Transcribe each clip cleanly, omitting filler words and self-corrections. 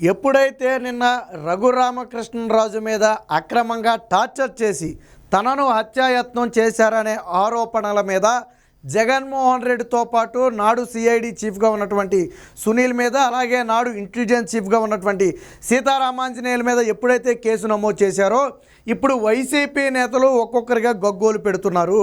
ఎప్పుడైతే నిన్న రఘురామకృష్ణరాజు మీద అక్రమంగా టార్చర్ చేసి తనను హత్యాయత్నం చేశారనే ఆరోపణల మీద జగన్మోహన్ రెడ్డితో పాటు నాడు సిఐడి చీఫ్గా ఉన్నటువంటి సునీల్ మీద, అలాగే నాడు ఇంటెలిజెన్స్ చీఫ్గా ఉన్నటువంటి సీతారామాంజనేయుల మీద ఎప్పుడైతే కేసు నమోదు చేశారో ఇప్పుడు వైసీపీ నేతలు ఒక్కొక్కరిగా గగ్గోలు పెడుతున్నారు.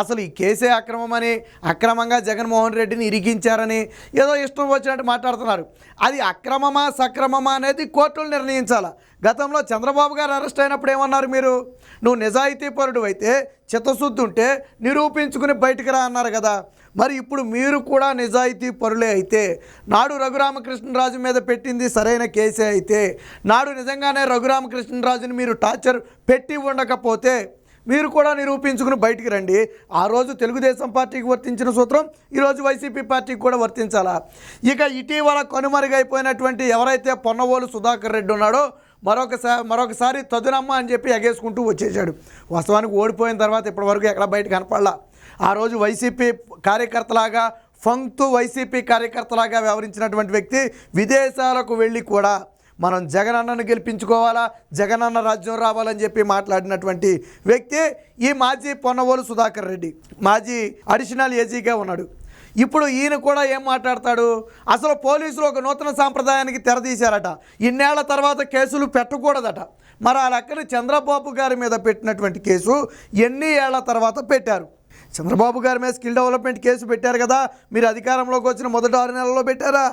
అసలు ఈ కేసే అక్రమమని, అక్రమంగా జగన్మోహన్ రెడ్డిని ఇరిగించారని ఏదో ఇష్టం వచ్చినట్టు మాట్లాడుతున్నారు. అది అక్రమమా సక్రమమా అనేది కోర్టులు నిర్ణయించాలి. గతంలో చంద్రబాబు గారు అరెస్ట్ అయినప్పుడు ఏమన్నారు? మీరు నువ్వు నిజాయితీపరుడు అయితే, చిత్తశుద్ధి ఉంటే నిరూపించుకుని బయటకు రా అన్నారు కదా. మరి ఇప్పుడు మీరు కూడా నిజాయితీ పరులే అయితే, నాడు రఘురామకృష్ణరాజు మీద పెట్టింది సరైన కేసే అయితే, నాడు నిజంగానే రఘురామకృష్ణరాజుని మీరు టార్చర్ పెట్టి ఉండకపోతే మీరు కూడా నిరూపించుకుని బయటికి రండి. ఆ రోజు తెలుగుదేశం పార్టీకి వర్తించిన సూత్రం ఈరోజు వైసీపీ పార్టీకి కూడా వర్తించాలా? ఇక ఇటీవల కనుమరుగైపోయినటువంటి ఎవరైతే పొన్నవోలు సుధాకర్ రెడ్డి ఉన్నాడో మరొకసారి తదునమ్మ అని చెప్పి ఎగేసుకుంటూ వచ్చేసాడు. వాస్తవానికి ఓడిపోయిన తర్వాత ఇప్పటివరకు ఎక్కడ బయట కనపడలా. ఆ రోజు వైసీపీ కార్యకర్తలాగా, ఫంక్తు వైసీపీ కార్యకర్తలాగా వ్యవహరించినటువంటి వ్యక్తి విదేశాలకు వెళ్ళి కూడా మనం జగనన్నను గెలిపించుకోవాలా, జగనన్న రాజ్యం రావాలని చెప్పి మాట్లాడినటువంటి వ్యక్తి ఈ మాజీ పొన్నవోలు సుధాకర్ రెడ్డి, మాజీ అడిషనల్ ఏజీగా ఉన్నాడు. ఇప్పుడు ఈయన కూడా ఏం మాట్లాడతాడు? అసలు పోలీసులు ఒక నూతన సాంప్రదాయానికి తెరదీశారట. ఇన్నేళ్ల తర్వాత కేసులు పెట్టకూడదట. మరి ఆ లెక్కన చంద్రబాబు గారి మీద పెట్టినటువంటి కేసు ఎన్ని ఏళ్ల తర్వాత పెట్టారు? చంద్రబాబు గారి మీద స్కిల్ డెవలప్మెంట్ కేసు పెట్టారు కదా, మీరు అధికారంలోకి వచ్చిన మొదటి 6 నెలల్లో పెట్టారా?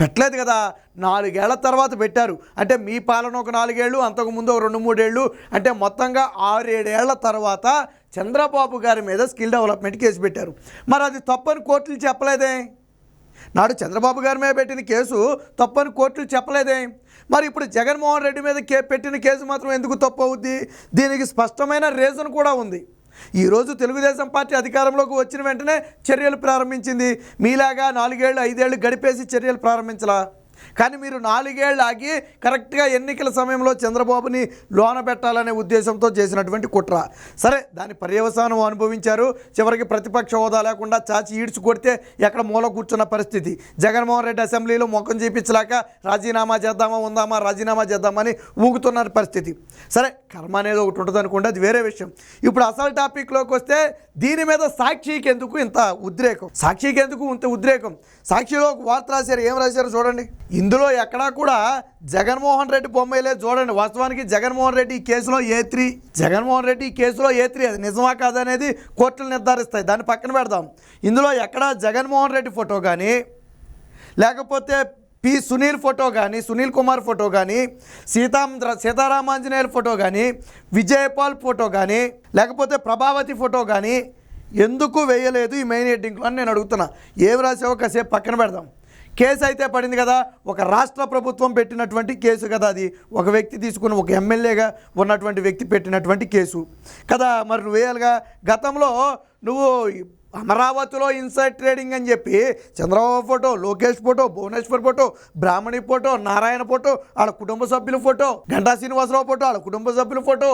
పెట్టలేదు కదా. 4 ఏళ్ల తర్వాత పెట్టారు. అంటే మీ పాలన ఒక 4 ఏళ్ళు, అంతకుముందు ఒక 2-3 ఏళ్ళు, అంటే మొత్తంగా 6-7 ఏళ్ల తర్వాత చంద్రబాబు గారి మీద స్కిల్ డెవలప్మెంట్ కేసు పెట్టారు. మరి అది తప్పని కోర్టులు చెప్పలేదే. నాడు చంద్రబాబు గారి మీద పెట్టిన కేసు తప్పని కోర్టులు చెప్పలేదే. మరి ఇప్పుడు జగన్మోహన్ రెడ్డి మీద పెట్టిన కేసు మాత్రం ఎందుకు తప్పు అవుద్ది? దీనికి స్పష్టమైన రీజన్ కూడా ఉంది. ఈరోజు తెలుగుదేశం పార్టీ అధికారంలోకి వచ్చిన వెంటనే చర్యలు ప్రారంభించింది. మీలాగా 4 ఏళ్ళు 5 ఏళ్ళు గడిపేసి చర్యలు ప్రారంభించలా. కానీ మీరు 4 ఏళ్ళు ఆగి కరెక్ట్గా ఎన్నికల సమయంలో చంద్రబాబుని లోన పెట్టాలనే ఉద్దేశంతో చేసినటువంటి కుట్ర. సరే, దాని పర్యవసానం అనుభవించారు. చివరికి ప్రతిపక్ష హోదా లేకుండా చాచి ఈడ్చి కొడితే ఎక్కడ మూల కూర్చున్న పరిస్థితి. జగన్మోహన్ రెడ్డి అసెంబ్లీలో ముఖం చూపించలేక రాజీనామా చేద్దామని ఊగుతున్న పరిస్థితి. సరే, కర్మ అనేది ఒకటి ఉంటుంది అనుకోండి, అది వేరే విషయం. ఇప్పుడు అసలు టాపిక్లోకి వస్తే దీని మీద సాక్షికి ఎందుకు ఇంత ఉద్రేకం? సాక్షిలో ఒక వార్త రాశారు. ఏం రాశారు చూడండి. ఇందులో ఎక్కడా కూడా జగన్మోహన్ రెడ్డి బొమ్మలే చూడండి. వాస్తవానికి జగన్మోహన్ రెడ్డి ఈ కేసులో ఏ3 అది నిజమా కాదనేది కోర్టులు నిర్ధారిస్తాయి. దాన్ని పక్కన పెడదాం. ఇందులో ఎక్కడా జగన్మోహన్ రెడ్డి ఫోటో కానీ, లేకపోతే పి సునీల్ ఫోటో కానీ, సునీల్ కుమార్ ఫోటో కానీ, సీతారామాంజనేయుల ఫోటో కానీ, విజయపాల్ ఫోటో కానీ, లేకపోతే ప్రభావతి ఫోటో కానీ ఎందుకు వేయలేదు ఈ మెయిన్ హెడ్డింగ్లో అని నేను అడుగుతున్నా. ఏం రాసావో కాసేపు పక్కన పెడదాం. కేసు అయితే పడింది కదా, ఒక రాష్ట్ర ప్రభుత్వం పెట్టినటువంటి కేసు కదా అది. ఒక వ్యక్తి తీసుకుని, ఒక ఎమ్మెల్యేగా ఉన్నటువంటి వ్యక్తి పెట్టినటువంటి కేసు కదా. మరి నువ్వు వేయాలిగా. గతంలో నువ్వు అమరావతిలో ఇన్సైడ్ ట్రేడింగ్ అని చెప్పి Chandrababu photo, Lokesh photo, Bhuvaneshwar photo, Brahmani photo, Narayana photo, వాళ్ళ కుటుంబ సభ్యుల ఫోటో, గంటా శ్రీనివాసరావు ఫోటో, వాళ్ళ కుటుంబ సభ్యుల ఫోటో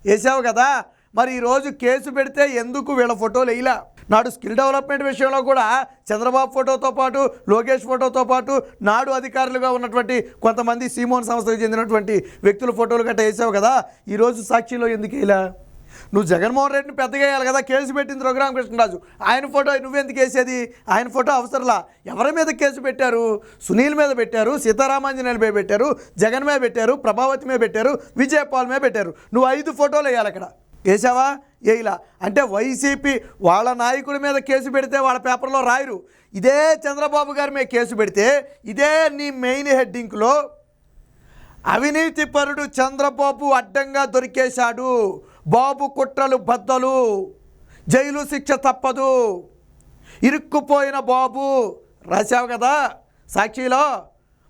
వేసావు కదా. మరి ఈరోజు కేసు పెడితే ఎందుకు వీళ్ళ ఫోటోలు వేయలా? నాడు స్కిల్ డెవలప్మెంట్ విషయంలో కూడా చంద్రబాబు ఫోటోతో పాటు, లోకేష్ ఫోటోతో పాటు, నాడు అధికారులుగా ఉన్నటువంటి కొంతమంది సీమోన్ సంస్థకు చెందినటువంటి వ్యక్తుల ఫోటోలు గట్రా వేసావు కదా. ఈరోజు సాక్షిలో ఎందుకు వేయలా? నువ్వు జగన్మోహన్ రెడ్డిని పెద్దగా వేయాలి కదా. కేసు పెట్టింది రఘురామకృష్ణరాజు, ఆయన ఫోటో నువ్వెందుకు వేసేది? ఆయన ఫోటో అవసరంలా. ఎవరి మీద కేసు పెట్టారు? సునీల్ మీద పెట్టారు, సీతారామాంజనేయుల మీద పెట్టారు, జగన్ మీద పెట్టారు, ప్రభావతి మీద పెట్టారు, విజయపాల్ మీద పెట్టారు. నువ్వు 5 ఫోటోలు వేయాలి అక్కడ. వేసావా? వేయలా. అంటే వైసీపీ వాళ్ళ నాయకుడి మీద కేసు పెడితే వాళ్ళ పేపర్లో రాయరు. ఇదే చంద్రబాబు గారి మీద కేసు పెడితే ఇదే నీ మెయిన్ హెడ్డింగ్లో అవినీతిపరుడు చంద్రబాబు అడ్డంగా దొరికేశాడు, బాబు కుట్రలు బద్దలు, జైలు శిక్ష తప్పదు, ఇరుక్కుపోయిన బాబు రాశావు కదా సాక్షిలో.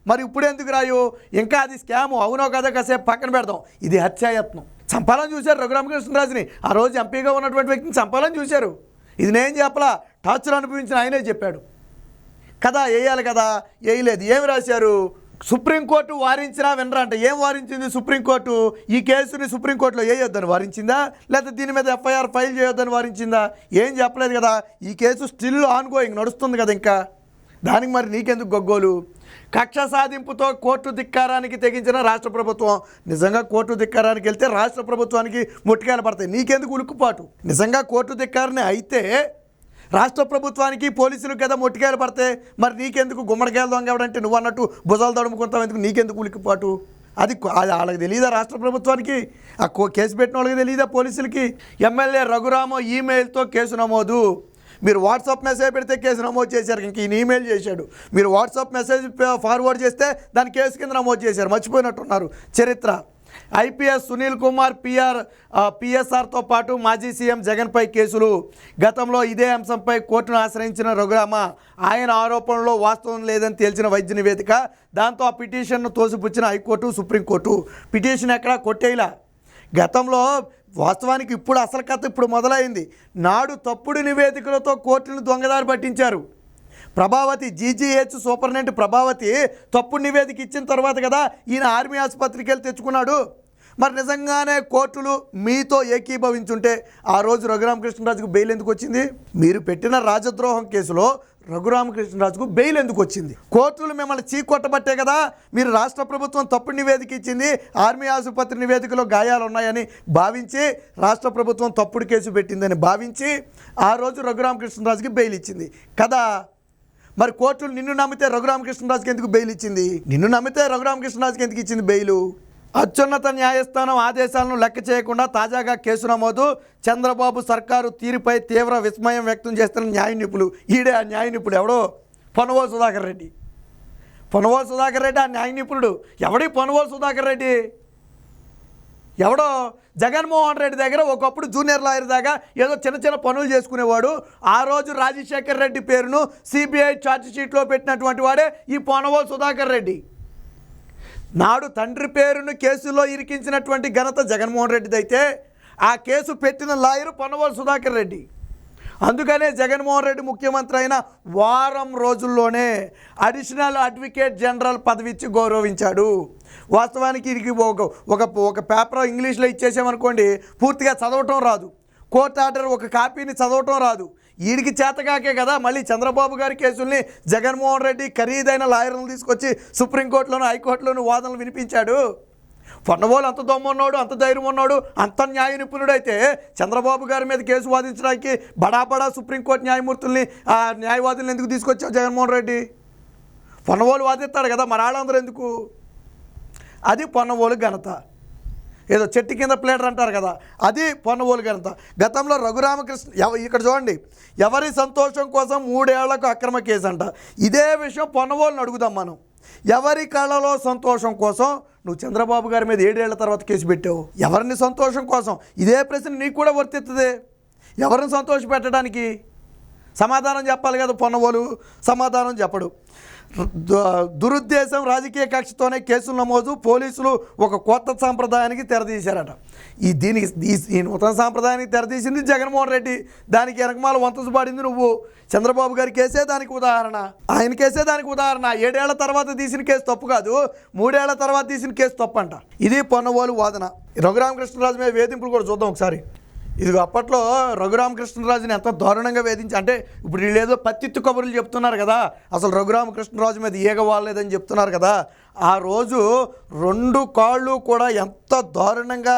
మరి ఇప్పుడు ఎందుకు రాయు? ఇంకా అది స్కాము అవునో కదా, కాసేపు పక్కన పెడదాం. ఇది హత్యాయత్నం. చంపాలని చూశారు రఘురామకృష్ణరాజుని. ఆ రోజు ఎంపీగా ఉన్నటువంటి వ్యక్తిని చంపాలని చూశారు. ఇది నేను చెప్పలా, టార్చర్ అనుభవించిన ఆయనే చెప్పాడు కదా. వేయాలి కదా, వేయలేదు. ఏమి రాశారు? సుప్రీంకోర్టు వారించినా వినరా అంటే. ఏం వారించింది సుప్రీంకోర్టు? ఈ కేసుని సుప్రీంకోర్టులో వేయొద్దని వారించిందా, లేకపోతే దీని మీద ఎఫ్ఐఆర్ ఫైల్ చేయొద్దని వారించిందా? ఏం చెప్పలేదు కదా. ఈ కేసు స్టిల్ ఆన్ గోయింగ్ నడుస్తుంది కదా ఇంకా. దానికి మరి నీకెందుకు గగ్గోలు? కక్ష సాధింపుతో కోర్టు ధిక్కారానికి తెగించిన రాష్ట్ర ప్రభుత్వం. నిజంగా కోర్టు ధిక్కారానికి వెళ్తే రాష్ట్ర ప్రభుత్వానికి ముట్టికాయలు పడతాయి. నీకెందుకు ఉలుక్కుపాటు? నిజంగా కోర్టు ధిక్కారని అయితే రాష్ట్ర ప్రభుత్వానికి పోలీసులకు కదా మొట్టికాయలు పడతాయి. మరి నీకెందుకు గుమ్మడికాయలు దొంగవడంటే నువ్వు అన్నట్టు భుజాలు దడుముకుంటావు ఎందుకు? నీకెందుకు ఉలికిపాటు? అది వాళ్ళకి తెలియదా? రాష్ట్ర ప్రభుత్వానికి ఆ కేసు పెట్టిన వాళ్ళకి తెలియదా? పోలీసులకి. ఎమ్మెల్యే రఘురామ ఈమెయిల్తో కేసు నమోదు. మీరు వాట్సాప్ మెసేజ్ పెడితే కేసు నమోదు చేశారు. ఇంక ఈయన ఈమెయిల్ చేశాడు. మీరు వాట్సాప్ మెసేజ్ ఫార్వర్డ్ చేస్తే దాని కేసు కింద నమోదు చేశారు. మర్చిపోయినట్టున్నారు చరిత్ర. ఐపీఎస్ సునీల్ కుమార్ పిఎస్ఆర్తో పాటు మాజీ సీఎం జగన్పై కేసులు. గతంలో ఇదే అంశంపై కోర్టును ఆశ్రయించిన రఘురామ ఆయన ఆరోపణలో వాస్తవం లేదని తేల్చిన వైద్య నివేదిక. దాంతో ఆ పిటిషన్ను తోసిపుచ్చిన హైకోర్టు, సుప్రీంకోర్టు. పిటిషన్ ఎక్కడా కొట్టేలా. గతంలో వాస్తవానికి ఇప్పుడు అసలు కథ ఇప్పుడు మొదలైంది. నాడు తప్పుడు నివేదికలతో కోర్టును దొంగదారి పట్టించారు. ప్రభావతి జీజీహెచ్ సూపరింటెండెంట్ ప్రభావతి తప్పుడు నివేదిక ఇచ్చిన తర్వాత కదా ఈయన ఆర్మీ ఆసుపత్రికి వెళ్ళి తెచ్చుకున్నాడు. మరి నిజంగానే కోర్టులు మీతో ఏకీభవించుంటే ఆ రోజు రఘురామకృష్ణరాజుకు బెయిల్ ఎందుకు వచ్చింది? మీరు పెట్టిన రాజద్రోహం కేసులో రఘురామకృష్ణరాజుకు బెయిల్ ఎందుకు వచ్చింది? కోర్టులు మిమ్మల్ని చీకొట్టబట్టే కదా మీరు రాష్ట్ర ప్రభుత్వం తప్పుడు నివేదిక ఇచ్చింది. ఆర్మీ ఆసుపత్రి నివేదికలో గాయాలు ఉన్నాయని భావించి రాష్ట్ర ప్రభుత్వం తప్పుడు కేసు పెట్టిందని భావించి ఆ రోజు రఘురామకృష్ణరాజుకి బెయిల్ ఇచ్చింది కదా. మరి కోర్టులు నిన్ను నమ్మితే రఘురామకృష్ణరాజుకి ఎందుకు బెయిల్ ఇచ్చింది? నిన్ను నమ్మితే రఘురామకృష్ణరాజుకి ఎందుకు ఇచ్చింది బెయిలు? అత్యున్నత న్యాయస్థానం ఆదేశాలను లెక్క చేయకుండా తాజాగా కేసు నమోదు. చంద్రబాబు సర్కారు తీరుపై తీవ్ర విస్మయం వ్యక్తం చేస్తున్న న్యాయ నిపుణులు. ఈడే ఆ న్యాయ నిపుణుడు ఎవడో? పొన్నవోలు సుధాకర్ రెడ్డి. పొన్నవోలు సుధాకర్ రెడ్డి ఆ న్యాయ నిపుణుడు. ఎవడి పొన్నవోలు సుధాకర్ రెడ్డి? ఎవడో జగన్మోహన్ రెడ్డి దగ్గర ఒకప్పుడు జూనియర్ లాయర్ దాకా ఏదో చిన్న చిన్న పనులు చేసుకునేవాడు. ఆ రోజు రాజశేఖర్ రెడ్డి పేరును సిబిఐ ఛార్జ్ షీట్లో పెట్టినటువంటి వాడే ఈ పొన్నవోలు సుధాకర్ రెడ్డి. నాడు తండ్రి పేరును కేసులో ఇరికించినటువంటి ఘనత జగన్మోహన్ రెడ్డిది అయితే ఆ కేసు పెట్టిన లాయరు పొన్నవోలు సుధాకర్ రెడ్డి. అందుకనే జగన్మోహన్ రెడ్డి ముఖ్యమంత్రి అయిన వారం రోజుల్లోనే అడిషనల్ అడ్వకేట్ జనరల్ పదవి ఇచ్చి గౌరవించాడు. వాస్తవానికి ఇది ఒక పేపర్ ఇంగ్లీష్లో ఇచ్చేసామనుకోండి, పూర్తిగా చదవటం రాదు. కోర్టు ఆర్డర్ ఒక కాపీని చదవటం రాదు. వీడికి చేతకాకే కదా మళ్ళీ చంద్రబాబు గారి కేసుల్ని జగన్మోహన్ రెడ్డి ఖరీదైన లాయర్లను తీసుకొచ్చి సుప్రీంకోర్టులోను హైకోర్టులోను వాదనలు వినిపించాడు. పొన్నవోలు అంత దమ్మున్నాడు, అంత ధైర్యం ఉన్నాడు, అంత న్యాయ నిపుణుడైతే చంద్రబాబు గారి మీద కేసు వాదించడానికి బడా సుప్రీంకోర్టు న్యాయమూర్తుల్ని ఆ న్యాయవాదులను ఎందుకు తీసుకొచ్చావు జగన్మోహన్ రెడ్డి? పొన్నవోలు వాదిస్తాడు కదా, మరి వాళ్ళందరూ ఎందుకు? అది పొన్నవోలు ఘనత. ఏదో చెట్టు కింద ప్లేటర్ అంటారు కదా, అది పొన్నవోలు ఘనత. గతంలో రఘురామకృష్ణ ఇక్కడ చూడండి, ఎవరి సంతోషం కోసం 3 ఏళ్లకు అక్రమ కేసు అంట. ఇదే విషయం పొన్నవోలుని అడుగుదాం మనం. ఎవరి కళలో సంతోషం కోసం నువ్వు చంద్రబాబు గారి మీద 7 ఏళ్ల తర్వాత కేసు పెట్టావు? ఎవరిని సంతోషం కోసం? ఇదే ప్రశ్న నీకు కూడా వర్తిస్తుంది. ఎవరిని సంతోష పెట్టడానికి సమాధానం చెప్పాలి కదా. పొన్నవోలు సమాధానం చెప్పడు. దురుద్దేశం, రాజకీయ కక్షతోనే కేసులు నమోదు. పోలీసులు ఒక కొత్త సాంప్రదాయానికి తెరదీశారట. ఈ నూతన సాంప్రదాయానికి తెరదీసింది జగన్మోహన్ రెడ్డి. దానికి వెనకమాల వంతసు పాడింది నువ్వు. చంద్రబాబు గారి కేసే దానికి ఉదాహరణ, ఆయన కేసే దానికి ఉదాహరణ. 7 ఏళ్ల తర్వాత తీసిన కేసు తప్పు కాదు, 3 ఏళ్ల తర్వాత తీసిన కేసు తప్పు అంట. ఇది పొన్నవోలు వాదన. రఘురామకృష్ణరాజు మీద వేధింపులు కూడా చూద్దాం ఒకసారి. ఇదిగో అప్పట్లో రఘురామకృష్ణరాజుని ఎంత దారుణంగా వేధించి, అంటే ఇప్పుడు వీళ్ళు ఏదో పత్తిత్తు కబుర్లు చెప్తున్నారు కదా, అసలు రఘురామకృష్ణరాజు మీద ఈగ వాలేదని చెప్తున్నారు కదా. ఆ రోజు 2 కాళ్ళు కూడా ఎంత దారుణంగా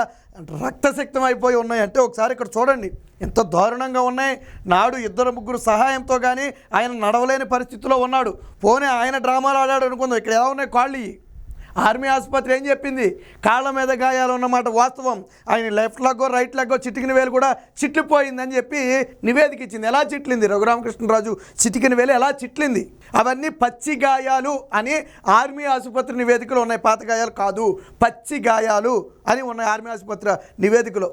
రక్తసిక్తం అయిపోయి ఉన్నాయంటే ఒకసారి ఇక్కడ చూడండి ఎంత దారుణంగా ఉన్నాయి. నాడు 2-3 సహాయంతో కానీ ఆయన నడవలేని పరిస్థితిలో ఉన్నాడు. పోనీ ఆయన డ్రామాలు ఆడాడు అనుకుందాం. ఇక్కడ ఎలా ఉన్నాయి కాళ్ళు? ఆర్మీ ఆసుపత్రి ఏం చెప్పింది? కాళ్ళ మీద గాయాలు ఉన్నమాట వాస్తవం. ఆయన లెఫ్ట్ లెగ్గో రైట్ లెగ్గో చిటికిన వేలు కూడా చిట్లిపోయిందని చెప్పి నివేదిక ఇచ్చింది. ఎలా చిట్లింది? రఘురామకృష్ణరాజు చిటికిన వేలు ఎలా చిట్లింది? అవన్నీ పచ్చి గాయాలు అని ఆర్మీ ఆసుపత్రి నివేదికలు ఉన్నాయి. పాత గాయాలు కాదు, పచ్చి గాయాలు అని ఉన్నాయి ఆర్మీ ఆసుపత్రి నివేదికలో.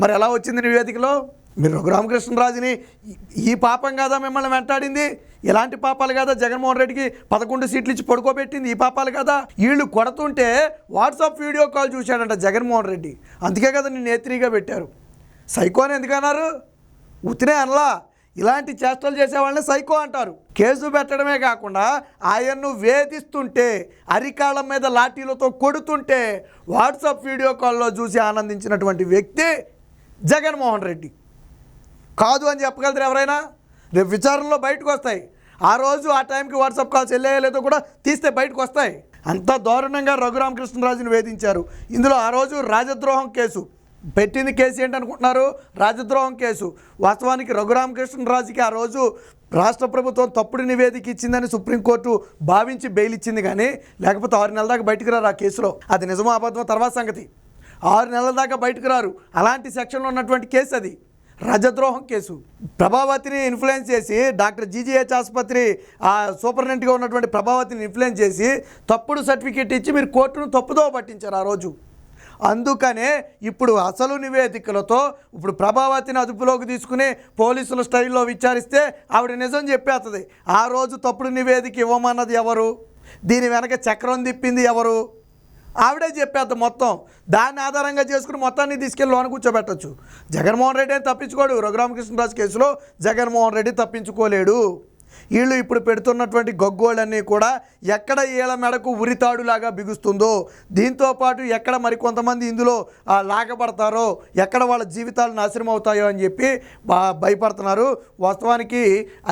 మరి ఎలా వచ్చింది నివేదికలో? మీరు రఘురామకృష్ణరాజుని ఈ పాపం కాదా మిమ్మల్ని వెంటాడింది? ఎలాంటి పాపాలు కదా జగన్మోహన్ రెడ్డికి 11 సీట్లు ఇచ్చి పడుకోబెట్టింది? ఈ పాపాలు కదా. వీళ్ళు కొడుతుంటే వాట్సాప్ వీడియో కాల్ చూశాడంట జగన్మోహన్ రెడ్డి. అందుకే కదా నిన్ను నేత్రిగా పెట్టారు. సైకో అని ఎందుకన్నారు? ఉతినే అనలా. ఇలాంటి చేష్టలు చేసేవాళ్ళని సైకో అంటారు. కేసు పెట్టడమే కాకుండా ఆయన్ను వేధిస్తుంటే, అరికాళ్ళ మీద లాఠీలతో కొడుతుంటే వాట్సాప్ వీడియో కాల్లో చూసి ఆనందించినటువంటి వ్యక్తి జగన్మోహన్ రెడ్డి. కాదు అని చెప్పగలుగుతారు ఎవరైనా? రేపు విచారణలో బయటకు వస్తాయి. ఆ రోజు ఆ టైంకి వాట్సాప్ కాల్స్ వెళ్ళలేదో కూడా తీస్తే బయటకు వస్తాయి. అంత దారుణంగా రఘురామకృష్ణరాజుని వేధించారు. ఇందులో ఆ రోజు రాజద్రోహం కేసు పెట్టింది. కేసు ఏంటనుకుంటున్నారు? రాజద్రోహం కేసు. వాస్తవానికి రఘురామకృష్ణరాజుకి ఆ రోజు రాష్ట్ర ప్రభుత్వం తప్పుడు నివేదిక ఇచ్చిందని సుప్రీంకోర్టు భావించి బెయిల్ ఇచ్చింది, కానీ లేకపోతే 6 నెలల దాకా బయటకు రారు ఆ కేసులో. అది నిజమో అబద్ధమో తర్వాత సంగతి. 6 నెలల దాకా బయటకు రారు. అలాంటి సెక్షన్లో ఉన్నటువంటి కేసు అది రాజద్రోహం కేసు. ప్రభావతిని ఇన్ఫ్లుయెన్స్ చేసి డాక్టర్ జీజీహెచ్ ఆసుపత్రి సూపరింటెండెంట్గా ఉన్నటువంటి ప్రభావతిని ఇన్ఫ్లుయెన్స్ చేసి తప్పుడు సర్టిఫికేట్ ఇచ్చి మీరు కోర్టును తప్పుదో పట్టించారు ఆ రోజు. అందుకనే ఇప్పుడు అసలు నివేదికలతో ఇప్పుడు ప్రభావతిని అదుపులోకి తీసుకుని పోలీసుల స్టైల్లో విచారిస్తే ఆవిడ నిజం చెప్పేస్తుంది. ఆ రోజు తప్పుడు నివేదిక ఇవ్వమన్నది ఎవరు, దీని వెనక చక్రం తిప్పింది ఎవరు, ఆవిడే చెప్పేద్ది మొత్తం. దాన్ని ఆధారంగా చేసుకుని మొత్తాన్ని తీసుకెళ్ళి లోన కూర్చోబెట్టచ్చు. జగన్మోహన్ రెడ్డి అని తప్పించుకోడు. రఘురామకృష్ణరాజు కేసులో జగన్మోహన్ రెడ్డి తప్పించుకోలేడు. వీళ్ళు ఇప్పుడు పెడుతున్నటువంటి గగ్గోళ్ళన్నీ కూడా ఎక్కడ వీళ్ళ మెడకు ఉరితాడులాగా బిగుస్తుందో, దీంతోపాటు ఎక్కడ మరికొంతమంది ఇందులో లాగబడతారో, ఎక్కడ వాళ్ళ జీవితాలు నాశనం అవుతాయో అని చెప్పి భయపడుతున్నారు. వాస్తవానికి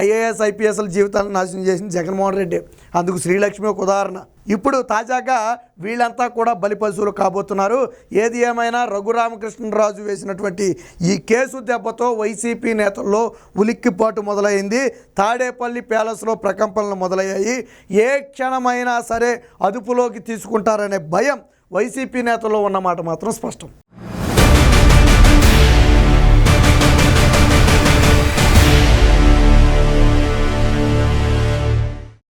ఐఏఎస్ ఐపీఎస్ల జీవితాలను నాశనం చేసింది జగన్మోహన్ రెడ్డి. అందుకు శ్రీలక్ష్మి ఒక ఉదాహరణ. ఇప్పుడు తాజాగా వీళ్ళంతా కూడా బలిపశువులు కాబోతున్నారు. ఏది ఏమైనా రఘురామకృష్ణరాజు వేసినటువంటి ఈ కేసు దెబ్బతో వైసీపీ నేతల్లో ఉలిక్కిపాటు మొదలైంది. తాడేపల్లి ప్యాలెస్లో ప్రకంపనలు మొదలయ్యాయి. ఏ క్షణమైనా సరే అదుపులోకి తీసుకుంటారనే భయం వైసీపీ నేతల్లో ఉన్నమాట మాత్రం స్పష్టం.